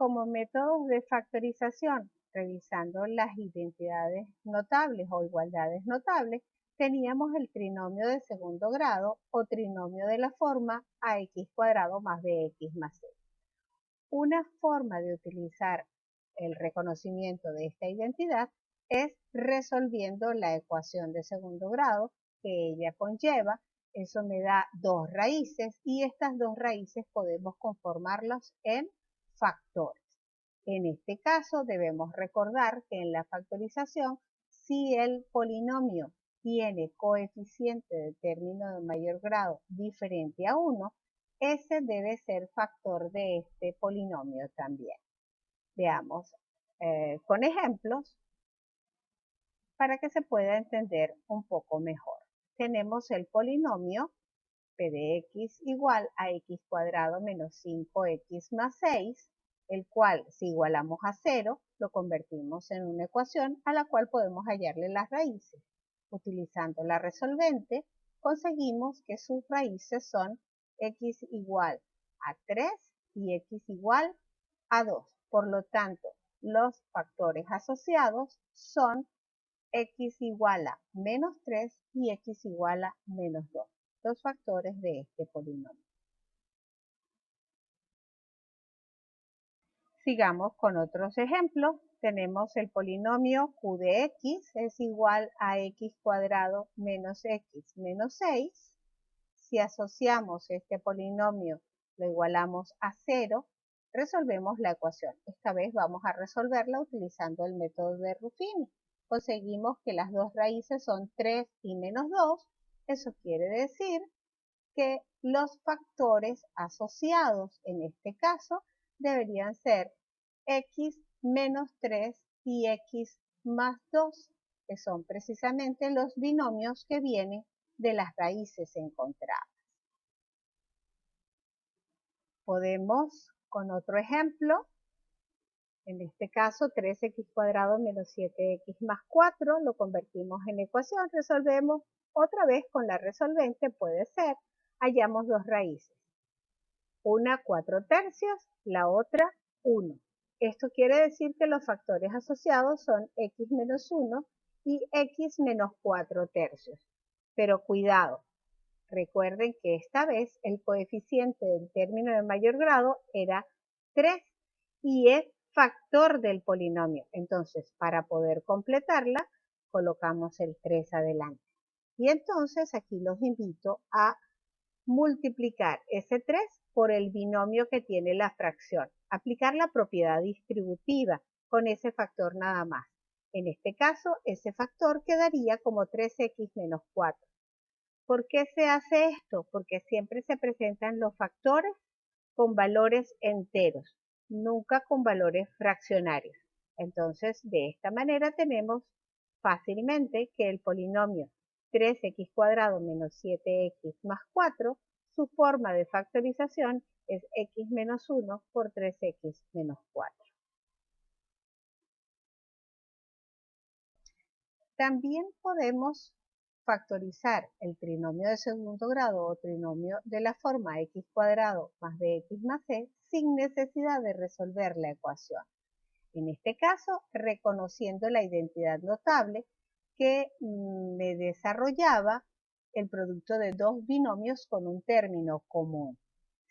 Como métodos de factorización, revisando las identidades notables o igualdades notables, teníamos el trinomio de segundo grado o trinomio de la forma ax cuadrado más bx más c. Una forma de utilizar el reconocimiento de esta identidad es resolviendo la ecuación de segundo grado que ella conlleva. Eso me da dos raíces y estas dos raíces podemos conformarlas en factores. En este caso debemos recordar que en la factorización, si el polinomio tiene coeficiente de término de mayor grado diferente a 1, ese debe ser factor de este polinomio también. Veamos con ejemplos para que se pueda entender un poco mejor. Tenemos el polinomio p de x igual a x cuadrado menos 5x más 6, el cual si igualamos a 0, lo convertimos en una ecuación a la cual podemos hallarle las raíces. Utilizando la resolvente, conseguimos que sus raíces son x igual a 3 y x igual a 2. Por lo tanto, los factores asociados son x igual a menos 3 y x igual a menos 2. Los factores de este polinomio. Sigamos con otros ejemplos. Tenemos el polinomio q de x es igual a x cuadrado menos x menos 6. Si asociamos este polinomio, lo igualamos a 0, resolvemos la ecuación. Esta vez vamos a resolverla utilizando el método de Ruffini. Conseguimos que las dos raíces son 3 y menos 2. Eso quiere decir que los factores asociados en este caso deberían ser x menos 3 y x más 2, que son precisamente los binomios que vienen de las raíces encontradas. Podemos, con otro ejemplo, en este caso 3x cuadrado menos 7x más 4, lo convertimos en ecuación, resolvemos otra vez con la resolvente, puede ser, hallamos dos raíces. Una 4/3, la otra 1. Esto quiere decir que los factores asociados son x menos 1 y x menos 4/3. Pero cuidado, recuerden que esta vez el coeficiente del término de mayor grado era 3 y es factor del polinomio. Entonces, para poder completarla, colocamos el 3 adelante. Y entonces aquí los invito a multiplicar ese 3 por el binomio que tiene la fracción. Aplicar la propiedad distributiva con ese factor nada más. En este caso, ese factor quedaría como 3x menos 4. ¿Por qué se hace esto? Porque siempre se presentan los factores con valores enteros, nunca con valores fraccionarios. Entonces, de esta manera tenemos fácilmente que el polinomio 3x cuadrado menos 7x más 4, su forma de factorización es x menos 1 por 3x menos 4. También podemos factorizar el trinomio de segundo grado o trinomio de la forma x cuadrado más bx más c sin necesidad de resolver la ecuación. En este caso, reconociendo la identidad notable que me desarrollaba el producto de dos binomios con un término común.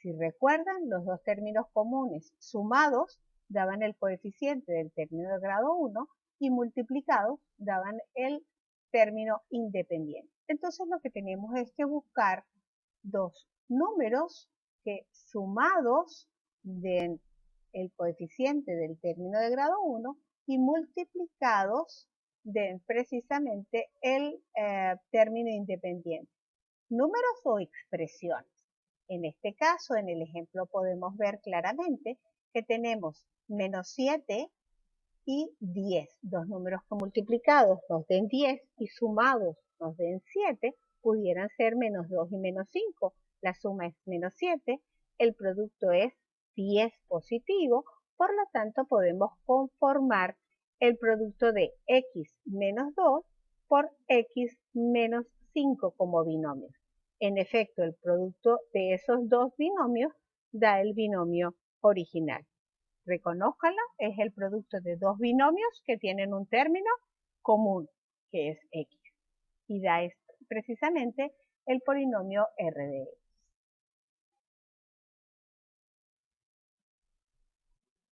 Si recuerdan, los dos términos comunes sumados daban el coeficiente del término de grado 1 y multiplicados daban el término independiente. Entonces lo que tenemos es que buscar dos números que sumados den el coeficiente del término de grado 1 y multiplicados den precisamente el término independiente. Números o expresiones. En este caso, en el ejemplo, podemos ver claramente que tenemos menos 7 y 10, dos números que multiplicados nos den 10 y sumados nos den 7, pudieran ser menos 2 y menos 5. La suma es menos 7, el producto es 10 positivo, por lo tanto podemos conformar el producto de x menos 2 por x menos 5 como binomios. En efecto, el producto de esos dos binomios da el binomio original. reconózcanlo, es el producto de dos binomios que tienen un término común, que es x. Y da precisamente el polinomio R de x.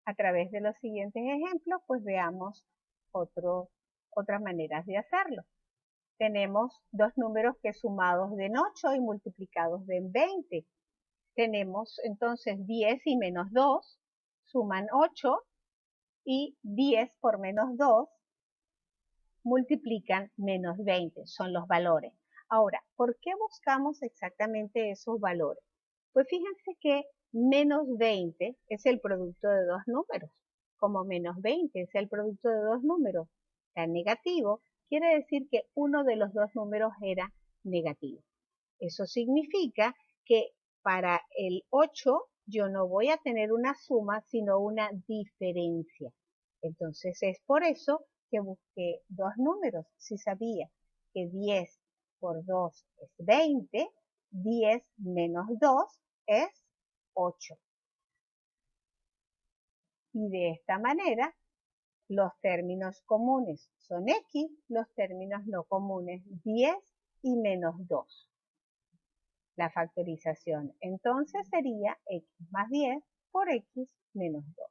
A través de los siguientes ejemplos, pues veamos otras maneras de hacerlo. Tenemos dos números que sumados den 8 y multiplicados den 20. Tenemos entonces 10 y menos 2 suman 8 y 10 por menos 2 multiplican menos 20, son los valores. Ahora, ¿por qué buscamos exactamente esos valores? Pues fíjense que menos 20 es el producto de dos números. Como menos 20 es el producto de dos números tan negativo, quiere decir que uno de los dos números era negativo. Eso significa que para el 8 yo no voy a tener una suma, sino una diferencia. Entonces es por eso que busqué dos números. Si sabía que 10 por 2 es 20, 10 menos 2 es 8. Y de esta manera, los términos comunes son x, los términos no comunes 10 y menos 2. La factorización entonces sería x más 10 por x menos 2.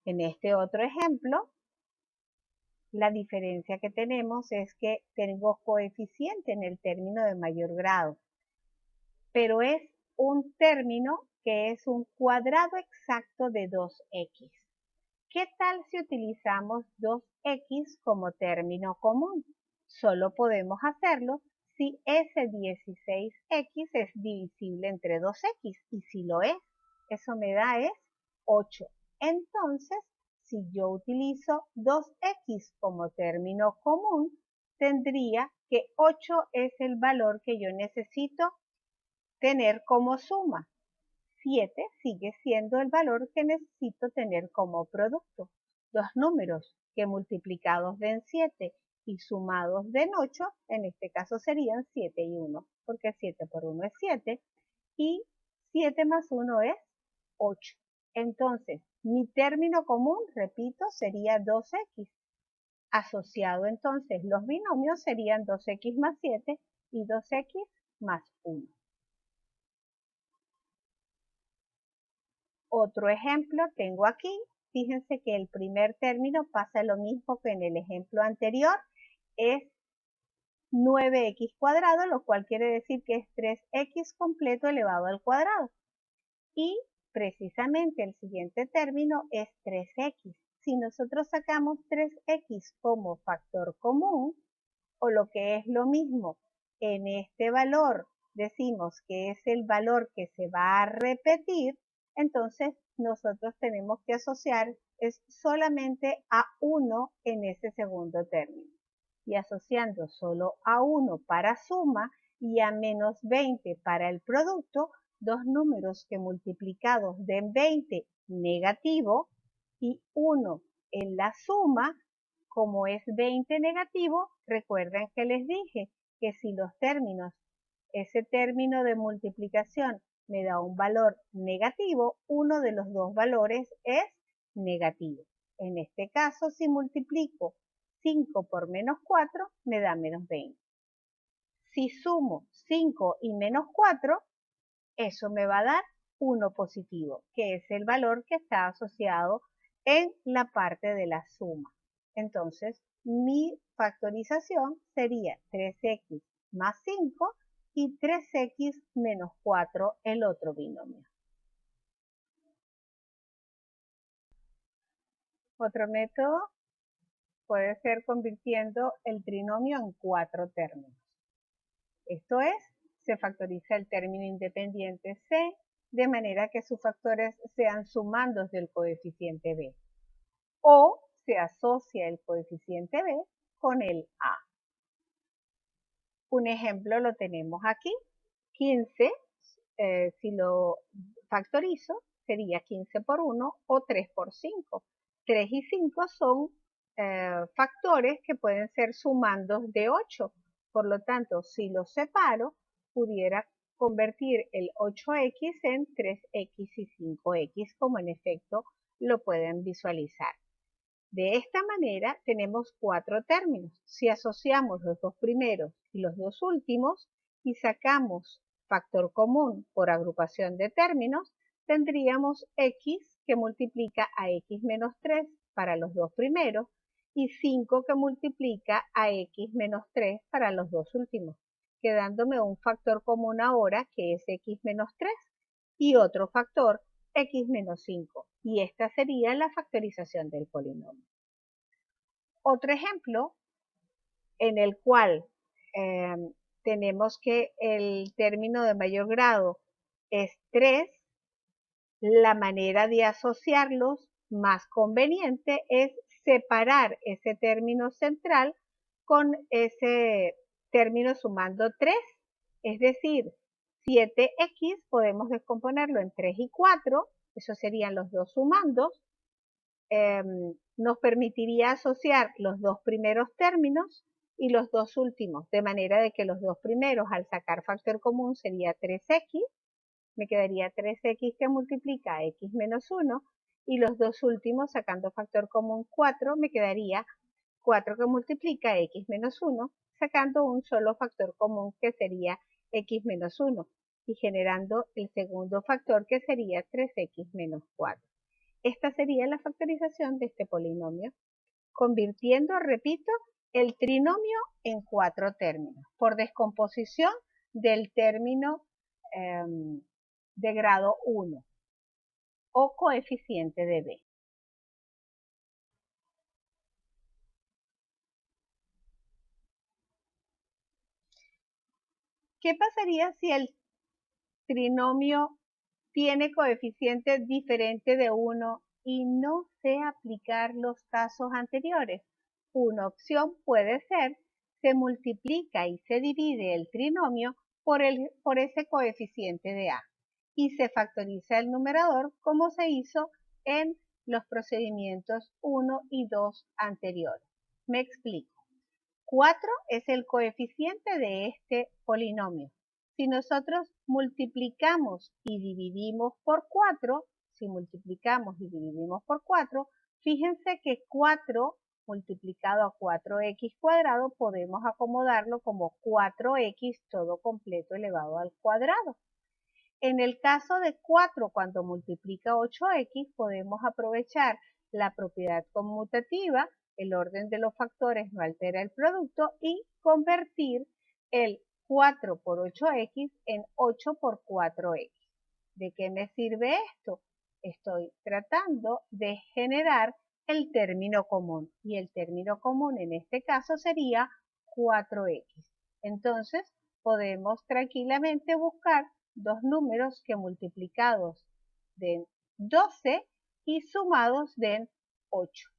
En este otro ejemplo, la diferencia que tenemos es que tengo coeficiente en el término de mayor grado, pero es un término que es un cuadrado exacto de 2x. ¿Qué tal si utilizamos 2x como término común? Solo podemos hacerlo si ese 16x es divisible entre 2x, y si lo es, eso me da es 8. Entonces, si yo utilizo 2x como término común, tendría que 8 es el valor que yo necesito tener como suma. 7 sigue siendo el valor que necesito tener como producto. Dos números que multiplicados den 7 y sumados den 8, en este caso serían 7 y 1, porque 7 por 1 es 7 y 7 más 1 es 8. Entonces, mi término común, repito, sería 2x. Asociado entonces los binomios serían 2x más 7 y 2x más 1. Otro ejemplo tengo aquí. Fíjense que el primer término pasa lo mismo que en el ejemplo anterior. Es 9x cuadrado, lo cual quiere decir que es 3x completo elevado al cuadrado. Y precisamente el siguiente término es 3x. Si nosotros sacamos 3x como factor común, o lo que es lo mismo, en este valor decimos que es el valor que se va a repetir, entonces nosotros tenemos que asociar es solamente a 1 en ese segundo término. Y asociando solo a 1 para suma y a menos 20 para el producto, dos números que multiplicados den 20 negativo y 1 en la suma, como es 20 negativo, recuerden que les dije que si los términos, ese término de multiplicación me da un valor negativo, uno de los dos valores es negativo. En este caso, si multiplico 5 por menos 4, me da menos 20. Si sumo 5 y menos 4, eso me va a dar 1 positivo, que es el valor que está asociado en la parte de la suma. Entonces, mi factorización sería 3x más 5 y 3x menos 4 el otro binomio. Otro método puede ser convirtiendo el trinomio en 4 términos. Esto es, se factoriza el término independiente c de manera que sus factores sean sumandos del coeficiente b. O se asocia el coeficiente b con el a. Un ejemplo lo tenemos aquí. 15, si lo factorizo, sería 15 por 1 o 3 por 5. 3 y 5 son factores que pueden ser sumandos de 8. Por lo tanto, si los separo, pudiera convertir el 8x en 3x y 5x, como en efecto lo pueden visualizar. De esta manera tenemos 4 términos. Si asociamos los dos primeros y los dos últimos y sacamos factor común por agrupación de términos, tendríamos x que multiplica a x menos 3 para los dos primeros y 5 que multiplica a x menos 3 para los dos últimos, quedándome un factor común ahora que es x menos 3 y otro factor x menos 5, y esta sería la factorización del polinomio. Otro ejemplo en el cual tenemos que el término de mayor grado es 3, la manera de asociarlos más conveniente es separar ese término central con ese término sumando 3, es decir, 7x podemos descomponerlo en 3 y 4, esos serían los dos sumandos, nos permitiría asociar los dos primeros términos y los dos últimos, de manera de que los dos primeros al sacar factor común sería 3x, me quedaría 3x que multiplica a x menos 1, y los dos últimos sacando factor común 4, me quedaría 4 que multiplica a x menos 1, sacando un solo factor común que sería x menos 1 y generando el segundo factor que sería 3x menos 4. Esta sería la factorización de este polinomio, convirtiendo, repito, el trinomio en 4 términos por descomposición del término de grado 1 o coeficiente de b. ¿Qué pasaría si el trinomio tiene coeficiente diferente de 1 y no sé aplicar los casos anteriores? Una opción puede ser, se multiplica y se divide el trinomio por ese coeficiente de a y se factoriza el numerador como se hizo en los procedimientos 1 y 2 anteriores. Me explico. 4 es el coeficiente de este polinomio. Si nosotros multiplicamos y dividimos por 4, si multiplicamos y dividimos por 4, fíjense que 4 multiplicado a 4x cuadrado podemos acomodarlo como 4x todo completo elevado al cuadrado. En el caso de 4, cuando multiplica 8x, podemos aprovechar la propiedad conmutativa, el orden de los factores no altera el producto, y convertir el 4 por 8x en 8 por 4x. ¿De qué me sirve esto? Estoy tratando de generar el término común, y el término común en este caso sería 4x. Entonces, podemos tranquilamente buscar dos números que multiplicados den 12 y sumados den 8.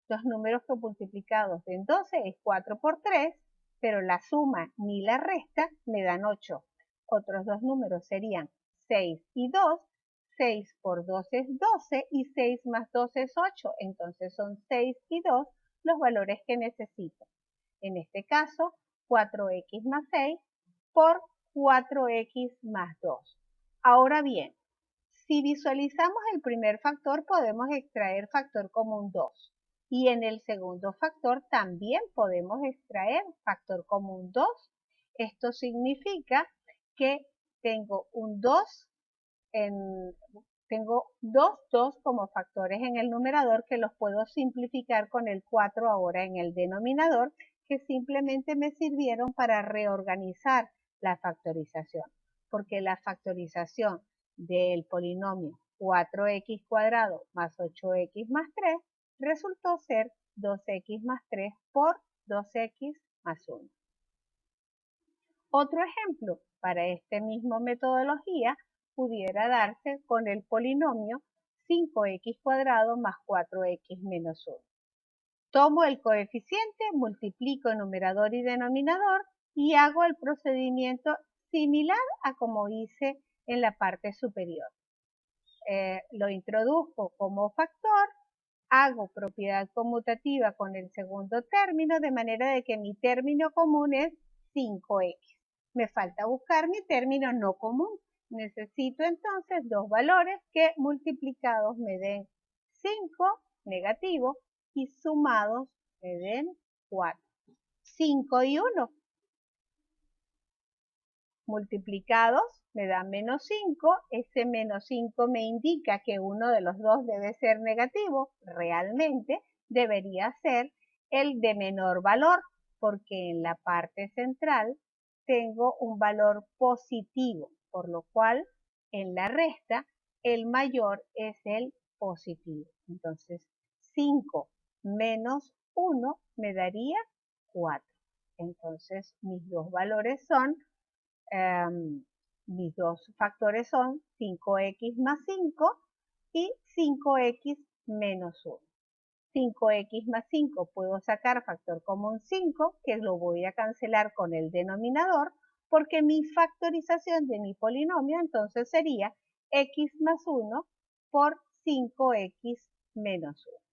Los números que multiplicados den 12 es 4 por 3, pero la suma ni la resta me dan 8. Otros dos números serían 6 y 2. 6 por 2 es 12 y 6 más 2 es 8. Entonces son 6 y 2 los valores que necesito. En este caso, 4x más 6 por 4x más 2. Ahora bien, si visualizamos el primer factor, podemos extraer factor común 2. Y en el segundo factor también podemos extraer factor común 2. Esto significa que tengo un 2 tengo dos 2 como factores en el numerador que los puedo simplificar con el 4 ahora en el denominador, que simplemente me sirvieron para reorganizar la factorización, porque la factorización del polinomio 4x cuadrado más 8x más 3 resultó ser 2x más 3 por 2x más 1. Otro ejemplo para esta misma metodología pudiera darse con el polinomio 5x cuadrado más 4x menos 1. Tomo el coeficiente, multiplico numerador y denominador y hago el procedimiento similar a como hice en la parte superior. Lo introduzco como factor, hago propiedad conmutativa con el segundo término, de manera de que mi término común es 5x. Me falta buscar mi término no común. Necesito entonces dos valores que multiplicados me den 5 negativo y sumados me den 4. 5 y 1. Multiplicados me dan menos 5. Ese menos 5 me indica que uno de los dos debe ser negativo. Realmente debería ser el de menor valor, porque en la parte central tengo un valor positivo, por lo cual en la resta el mayor es el positivo. Entonces 5 menos 1 me daría 4. Entonces mis dos valores son, mis dos factores son 5x más 5 y 5x menos 1. 5x más 5 puedo sacar factor común 5, que lo voy a cancelar con el denominador, porque mi factorización de mi polinomio entonces sería x más 1 por 5x menos 1.